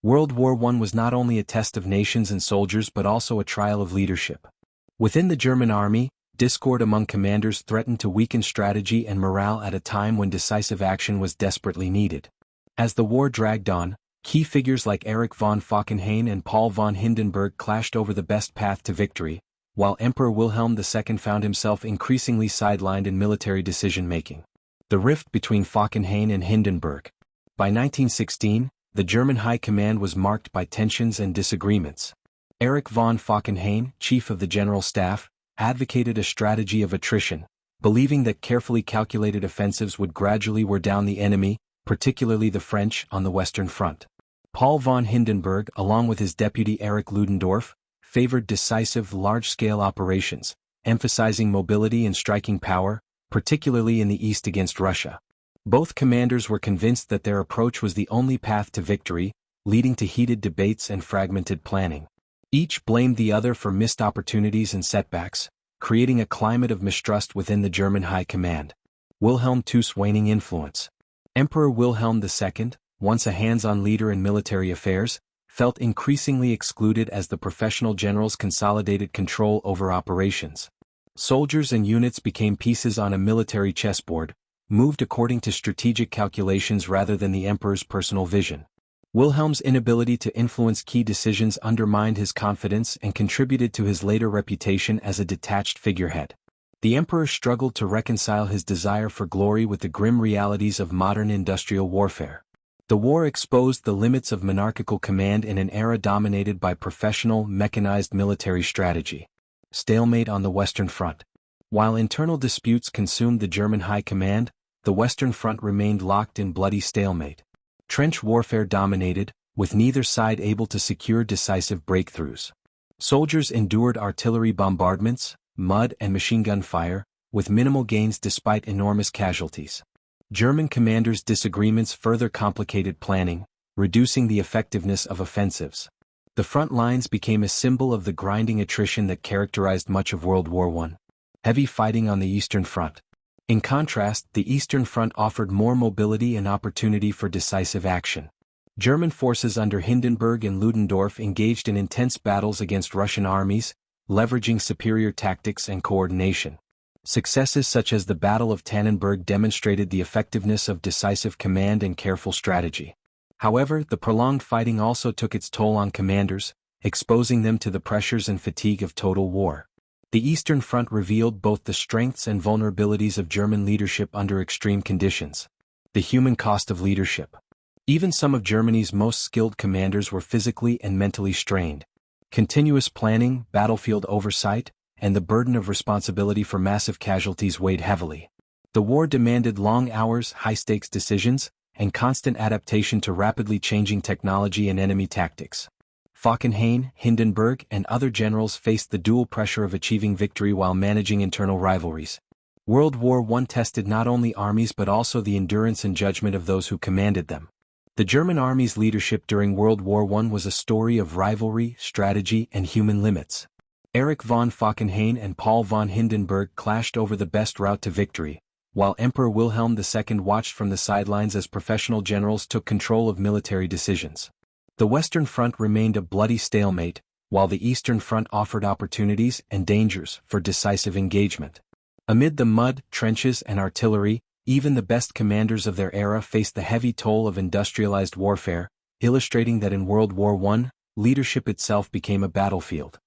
World War I was not only a test of nations and soldiers but also a trial of leadership. Within the German army, discord among commanders threatened to weaken strategy and morale at a time when decisive action was desperately needed. As the war dragged on, key figures like Erich von Falkenhayn and Paul von Hindenburg clashed over the best path to victory, while Emperor Wilhelm II found himself increasingly sidelined in military decision-making. The rift between Falkenhayn and Hindenburg. By 1916, the German High Command was marked by tensions and disagreements. Erich von Falkenhayn, chief of the General Staff, advocated a strategy of attrition, believing that carefully calculated offensives would gradually wear down the enemy, particularly the French, on the Western Front. Paul von Hindenburg, along with his deputy Erich Ludendorff, favored decisive, large-scale operations, emphasizing mobility and striking power, particularly in the east against Russia. Both commanders were convinced that their approach was the only path to victory, leading to heated debates and fragmented planning. Each blamed the other for missed opportunities and setbacks, creating a climate of mistrust within the German High Command. Wilhelm II's waning influence. Emperor Wilhelm II, once a hands-on leader in military affairs, felt increasingly excluded as the professional generals consolidated control over operations. Soldiers and units became pieces on a military chessboard, moved according to strategic calculations rather than the emperor's personal vision. Wilhelm's inability to influence key decisions undermined his confidence and contributed to his later reputation as a detached figurehead. The emperor struggled to reconcile his desire for glory with the grim realities of modern industrial warfare. The war exposed the limits of monarchical command in an era dominated by professional, mechanized military strategy. Stalemate on the Western Front. While internal disputes consumed the German High Command, the Western Front remained locked in bloody stalemate. Trench warfare dominated, with neither side able to secure decisive breakthroughs. Soldiers endured artillery bombardments, mud and machine gun fire, with minimal gains despite enormous casualties. German commanders' disagreements further complicated planning, reducing the effectiveness of offensives. The front lines became a symbol of the grinding attrition that characterized much of World War I. Heavy fighting on the Eastern Front. In contrast, the Eastern Front offered more mobility and opportunity for decisive action. German forces under Hindenburg and Ludendorff engaged in intense battles against Russian armies, leveraging superior tactics and coordination. Successes such as the Battle of Tannenberg demonstrated the effectiveness of decisive command and careful strategy. However, the prolonged fighting also took its toll on commanders, exposing them to the pressures and fatigue of total war. The Eastern Front revealed both the strengths and vulnerabilities of German leadership under extreme conditions. The human cost of leadership. Even some of Germany's most skilled commanders were physically and mentally strained. Continuous planning, battlefield oversight, and the burden of responsibility for massive casualties weighed heavily. The war demanded long hours, high-stakes decisions, and constant adaptation to rapidly changing technology and enemy tactics. Falkenhayn, Hindenburg, and other generals faced the dual pressure of achieving victory while managing internal rivalries. World War I tested not only armies but also the endurance and judgment of those who commanded them. The German army's leadership during World War I was a story of rivalry, strategy, and human limits. Erich von Falkenhayn and Paul von Hindenburg clashed over the best route to victory, while Emperor Wilhelm II watched from the sidelines as professional generals took control of military decisions. The Western Front remained a bloody stalemate, while the Eastern Front offered opportunities and dangers for decisive engagement. Amid the mud, trenches, and artillery, even the best commanders of their era faced the heavy toll of industrialized warfare, illustrating that in World War I, leadership itself became a battlefield.